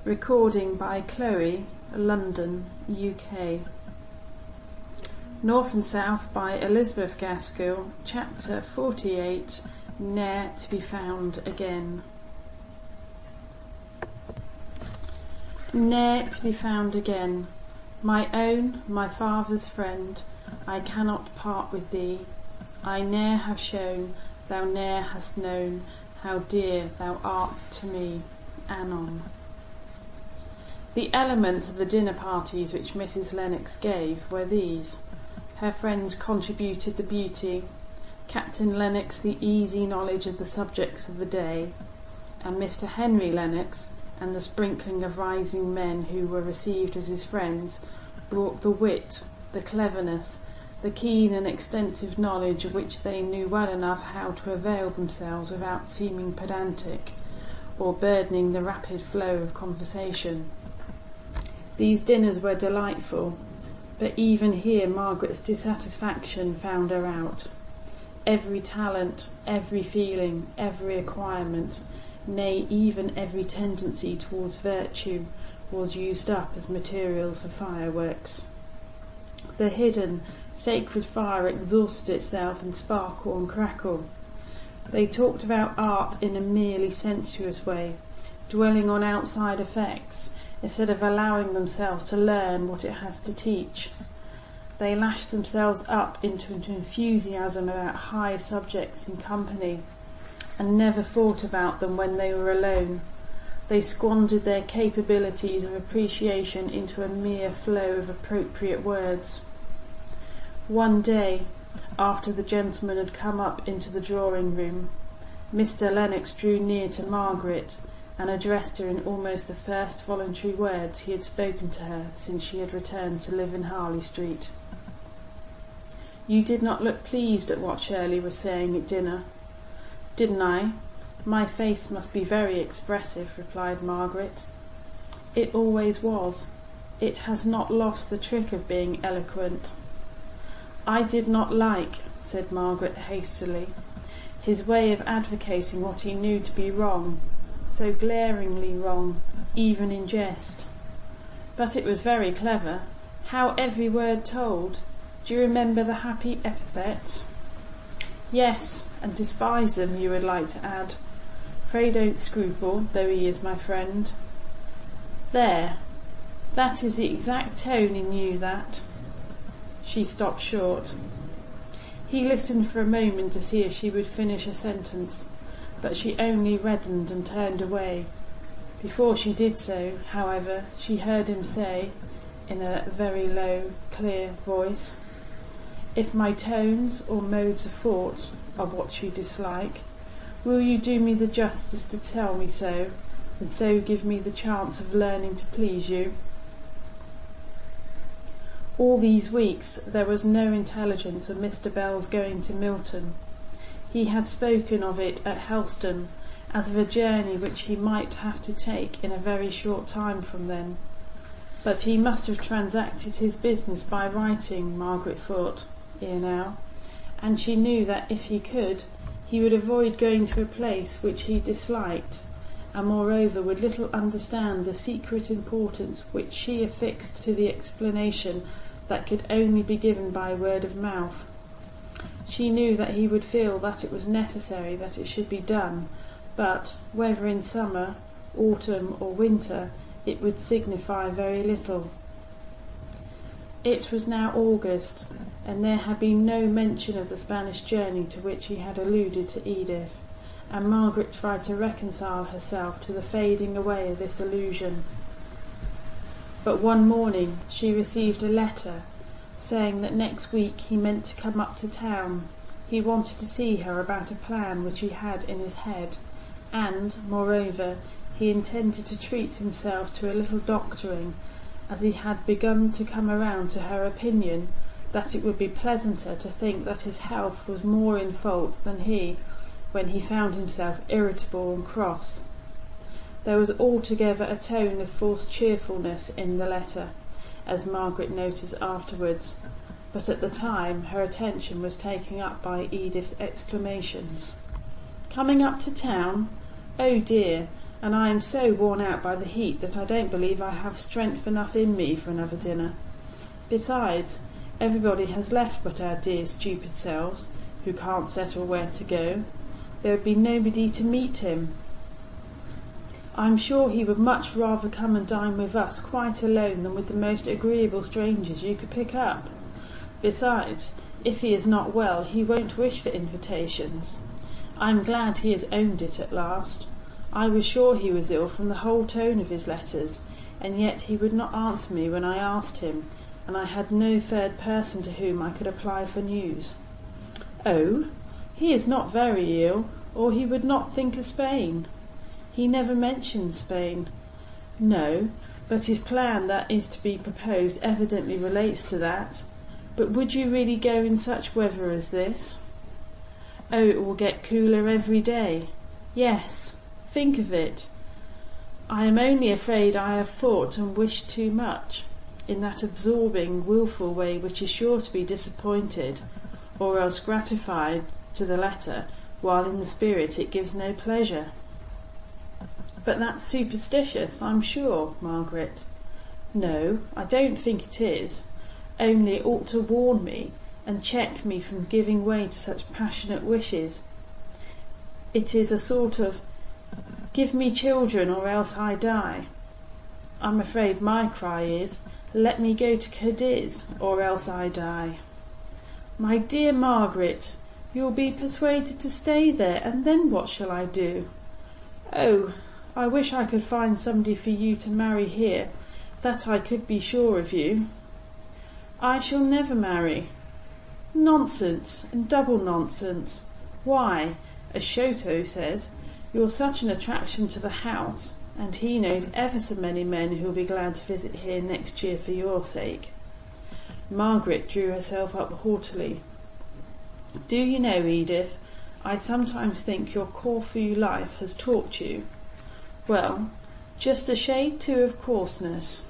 Recording by Chloe, London, UK. North and South by Elizabeth Gaskell, Chapter 48, Ne'er to be Found Again. Ne'er to be found again, my own, my father's friend, I cannot part with thee. I ne'er have shown, thou ne'er hast known, how dear thou art to me. Anon. The elements of the dinner parties which Mrs. Lennox gave were these. Her friends contributed the beauty, Captain Lennox the easy knowledge of the subjects of the day, and Mr. Henry Lennox and the sprinkling of rising men who were received as his friends brought the wit, the cleverness, the keen and extensive knowledge of which they knew well enough how to avail themselves without seeming pedantic or burdening the rapid flow of conversation. These dinners were delightful, but even here Margaret's dissatisfaction found her out. Every talent, every feeling, every acquirement, nay, even every tendency towards virtue, was used up as materials for fireworks. The hidden, sacred fire exhausted itself in sparkle and crackle. They talked about art in a merely sensuous way, dwelling on outside effects, instead of allowing themselves to learn what it has to teach. They lashed themselves up into an enthusiasm about high subjects in company, and never thought about them when they were alone. They squandered their capabilities of appreciation into a mere flow of appropriate words. One day, after the gentlemen had come up into the drawing-room, Mr. Lennox drew near to Margaret and addressed her in almost the first voluntary words he had spoken to her since she had returned to live in Harley Street. "You did not look pleased at what Shirley was saying at dinner." "Didn't I? My face must be very expressive," replied Margaret. "It always was. It has not lost the trick of being eloquent." "I did not like," said Margaret hastily, "his way of advocating what he knew to be wrong, so glaringly wrong, even in jest." "But it was very clever. How every word told. Do you remember the happy epithets?" "Yes, and despise them, you would like to add. Pray don't scruple, though he is my friend." "There, that is the exact tone in you that—" She stopped short. He listened for a moment to see if she would finish a sentence, but she only reddened and turned away. Before she did so, however, she heard him say, in a very low, clear voice, "If my tones or modes of thought are what you dislike, will you do me the justice to tell me so, and so give me the chance of learning to please you?" All these weeks there was no intelligence of Mr. Bell's going to Milton. He had spoken of it at Helston as of a journey which he might have to take in a very short time from then. But he must have transacted his business by writing, Margaret thought, ere now, and she knew that if he could, he would avoid going to a place which he disliked, and moreover would little understand the secret importance which she affixed to the explanation that could only be given by word of mouth. She knew that he would feel that it was necessary that it should be done, but whether in summer, autumn, or winter, it would signify very little. It was now August, and there had been no mention of the Spanish journey to which he had alluded to Edith, and Margaret tried to reconcile herself to the fading away of this allusion. But one morning she received a letter saying that next week he meant to come up to town. He wanted to see her about a plan which he had in his head, and, moreover, he intended to treat himself to a little doctoring, as he had begun to come around to her opinion that it would be pleasanter to think that his health was more in fault than he, when he found himself irritable and cross. There was altogether a tone of forced cheerfulness in the letter, as Margaret noticed afterwards, but at the time her attention was taken up by Edith's exclamations. "Coming up to town? Oh dear, and I am so worn out by the heat that I don't believe I have strength enough in me for another dinner. Besides, everybody has left but our dear stupid selves, who can't settle where to go. There would be nobody to meet him. I'm sure he would much rather come and dine with us quite alone than with the most agreeable strangers you could pick up. Besides, if he is not well, he won't wish for invitations. I'm glad he has owned it at last. I was sure he was ill from the whole tone of his letters, and yet he would not answer me when I asked him, and I had no third person to whom I could apply for news. Oh, he is not very ill, or he would not think of Spain. He never mentions Spain. No, but his plan that is to be proposed evidently relates to that. But would you really go in such weather as this? Oh, it will get cooler every day. Yes, think of it. I am only afraid I have thought and wished too much, in that absorbing, wilful way which is sure to be disappointed, or else gratified to the letter, while in the spirit it gives no pleasure. But that's superstitious, I'm sure, Margaret. No, I don't think it is. Only it ought to warn me and check me from giving way to such passionate wishes. It is a sort of, give me children or else I die. I'm afraid my cry is, let me go to Cadiz or else I die. My dear Margaret, you'll be persuaded to stay there, and then what shall I do? Oh, I wish I could find somebody for you to marry here, that I could be sure of you. I shall never marry. Nonsense, and double nonsense. Why, as Shoto says, you're such an attraction to the house, and he knows ever so many men who'll be glad to visit here next year for your sake. Margaret drew herself up haughtily. Do you know, Edith, I sometimes think your Corfu life has taught you, well, just a shade too of coarseness.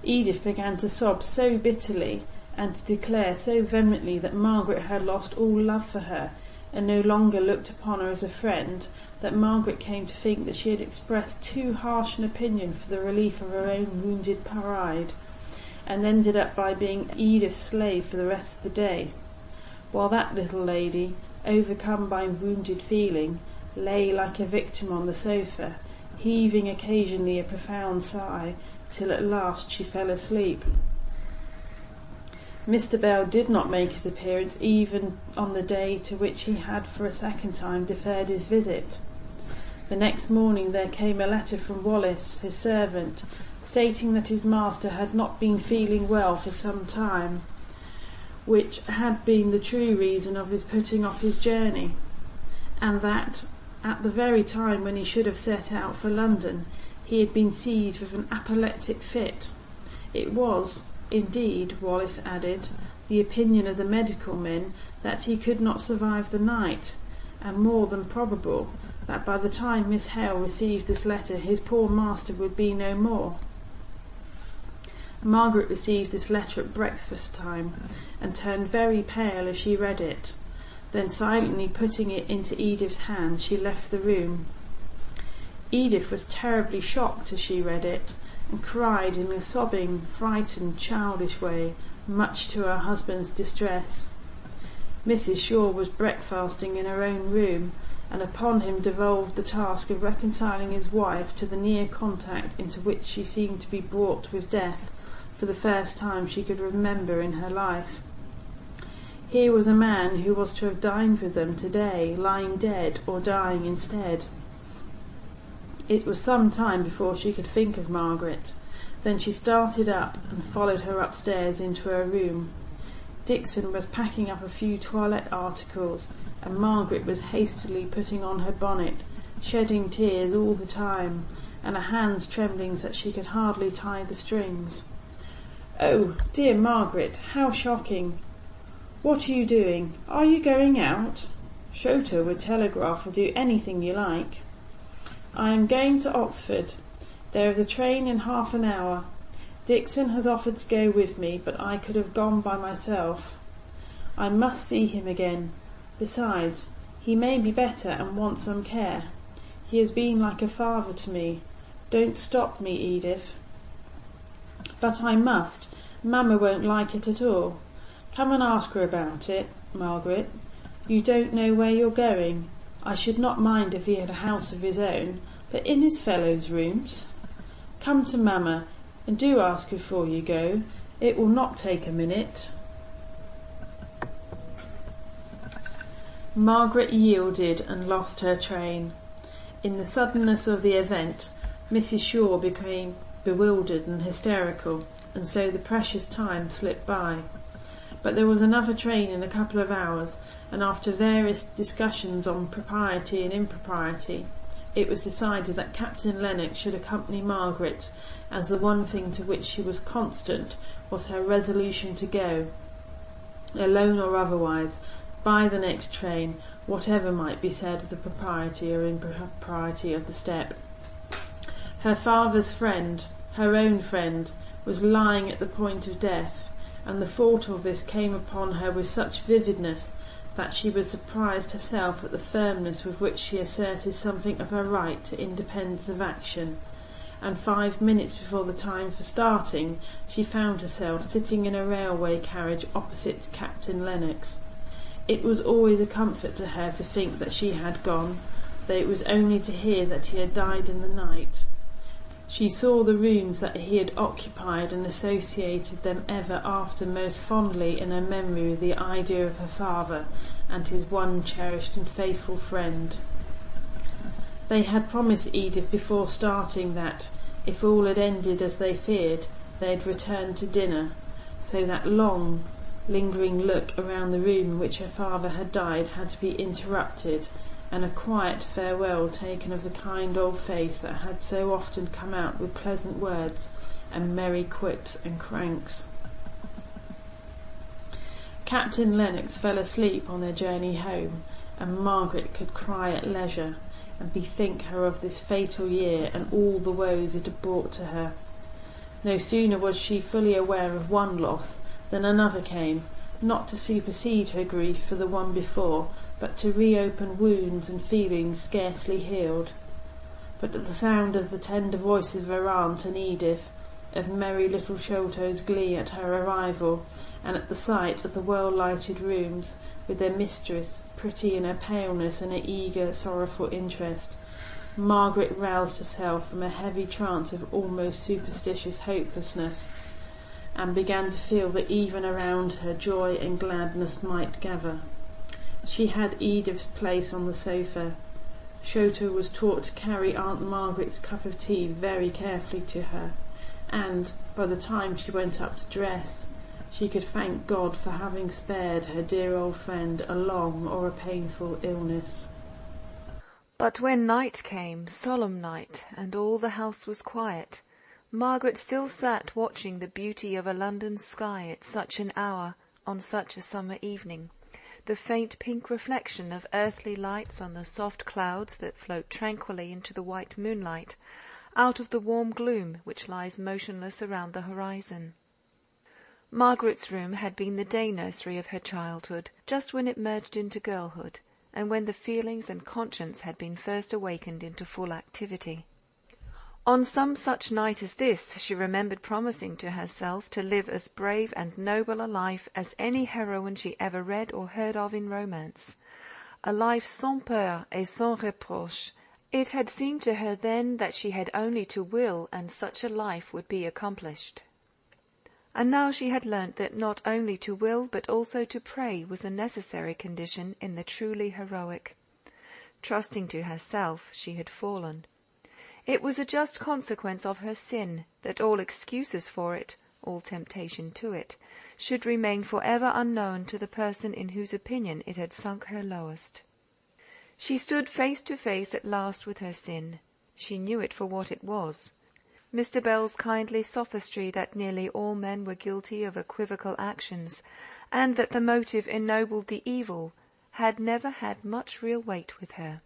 Edith began to sob so bitterly and to declare so vehemently that Margaret had lost all love for her and no longer looked upon her as a friend, that Margaret came to think that she had expressed too harsh an opinion for the relief of her own wounded pride, and ended up by being Edith's slave for the rest of the day, while that little lady, overcome by wounded feeling, lay like a victim on the sofa, heaving occasionally a profound sigh, till at last she fell asleep. Mr. Bell did not make his appearance even on the day to which he had for a second time deferred his visit. The next morning there came a letter from Wallace, his servant, stating that his master had not been feeling well for some time, which had been the true reason of his putting off his journey, and that, at the very time when he should have set out for London, he had been seized with an apoplectic fit. It was, indeed, Wallace added, the opinion of the medical men that he could not survive the night, and more than probable that by the time Miss Hale received this letter his poor master would be no more. Margaret received this letter at breakfast time, and turned very pale as she read it. Then silently putting it into Edith's hand, she left the room. Edith was terribly shocked as she read it, and cried in a sobbing, frightened, childish way, much to her husband's distress. Mrs. Shaw was breakfasting in her own room, and upon him devolved the task of reconciling his wife to the near contact into which she seemed to be brought with death for the first time she could remember in her life. Here was a man who was to have dined with them to-day, lying dead or dying instead. It was some time before she could think of Margaret. Then she started up and followed her upstairs into her room. Dixon was packing up a few toilette articles, and Margaret was hastily putting on her bonnet, shedding tears all the time, and her hands trembling so that she could hardly tie the strings. "Oh, dear Margaret, how shocking! What are you doing? Are you going out? Shoto would telegraph or do anything you like." "I am going to Oxford. There is a train in half an hour. Dixon has offered to go with me, but I could have gone by myself. I must see him again. Besides, he may be better and want some care. He has been like a father to me. Don't stop me, Edith." "But I must. Mamma won't like it at all." "Come and ask her about it, Margaret. You don't know where you're going. I should not mind if he had a house of his own, but in his fellows' rooms. Come to Mamma, and do ask her before you go. It will not take a minute." Margaret yielded and lost her train. In the suddenness of the event, Mrs. Shaw became bewildered and hysterical, and so the precious time slipped by. But there was another train in a couple of hours, and after various discussions on propriety and impropriety, it was decided that Captain Lennox should accompany Margaret, as the one thing to which she was constant was her resolution to go, alone or otherwise, by the next train, whatever might be said of the propriety or impropriety of the step. Her father's friend, her own friend, was lying at the point of death, and the thought of this came upon her with such vividness that she was surprised herself at the firmness with which she asserted something of her right to independence of action, and 5 minutes before the time for starting she found herself sitting in a railway carriage opposite to Captain Lennox. It was always a comfort to her to think that she had gone, though it was only to hear that he had died in the night. She saw the rooms that he had occupied and associated them ever after most fondly in her memory with the idea of her father and his one cherished and faithful friend. They had promised Edith before starting that, if all had ended as they feared, they had returned to dinner, so that long, lingering look around the room in which her father had died had to be interrupted, and a quiet farewell taken of the kind old face that had so often come out with pleasant words and merry quips and cranks. Captain Lennox fell asleep on their journey home, and Margaret could cry at leisure and bethink her of this fatal year and all the woes it had brought to her. No sooner was she fully aware of one loss than another came, not to supersede her grief for the one before, but to reopen wounds and feelings scarcely healed. But at the sound of the tender voices of her aunt and Edith, of merry little Sholto's glee at her arrival, and at the sight of the well-lighted rooms, with their mistress, pretty in her paleness and her eager, sorrowful interest, Margaret roused herself from a heavy trance of almost superstitious hopelessness, and began to feel that even around her joy and gladness might gather. She had Edith's place on the sofa. Sholto was taught to carry Aunt Margaret's cup of tea very carefully to her, and, by the time she went up to dress, she could thank God for having spared her dear old friend a long or a painful illness. But when night came, solemn night, and all the house was quiet, Margaret still sat watching the beauty of a London sky at such an hour, on such a summer evening, the faint pink reflection of earthly lights on the soft clouds that float tranquilly into the white moonlight, out of the warm gloom which lies motionless around the horizon. Margaret's room had been the day-nursery of her childhood, just when it merged into girlhood, and when the feelings and conscience had been first awakened into full activity. On some such night as this she remembered promising to herself to live as brave and noble a life as any heroine she ever read or heard of in romance, a life sans peur et sans reproche. It had seemed to her then that she had only to will, and such a life would be accomplished. And now she had learnt that not only to will but also to pray was a necessary condition in the truly heroic. Trusting to herself, she had fallen. It was a just consequence of her sin that all excuses for it, all temptation to it, should remain for ever unknown to the person in whose opinion it had sunk her lowest. She stood face to face at last with her sin. She knew it for what it was. Mr. Bell's kindly sophistry that nearly all men were guilty of equivocal actions, and that the motive ennobled the evil, had never had much real weight with her.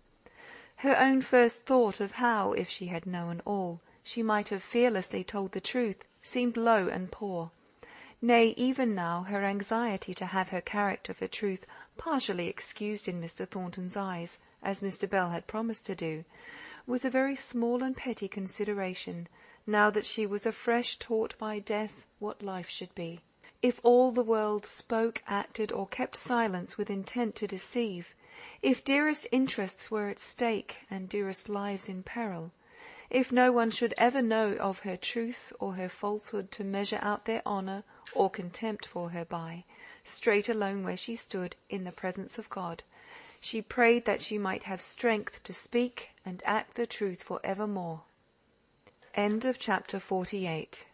Her own first thought of how, if she had known all, she might have fearlessly told the truth, seemed low and poor. Nay, even now her anxiety to have her character for truth partially excused in Mr. Thornton's eyes, as Mr. Bell had promised to do, was a very small and petty consideration, now that she was afresh taught by death what life should be. If all the world spoke, acted, or kept silence with intent to deceive, if dearest interests were at stake and dearest lives in peril, if no one should ever know of her truth or her falsehood to measure out their honour or contempt for her by, straight alone where she stood in the presence of God, she prayed that she might have strength to speak and act the truth for evermore. End of chapter 48.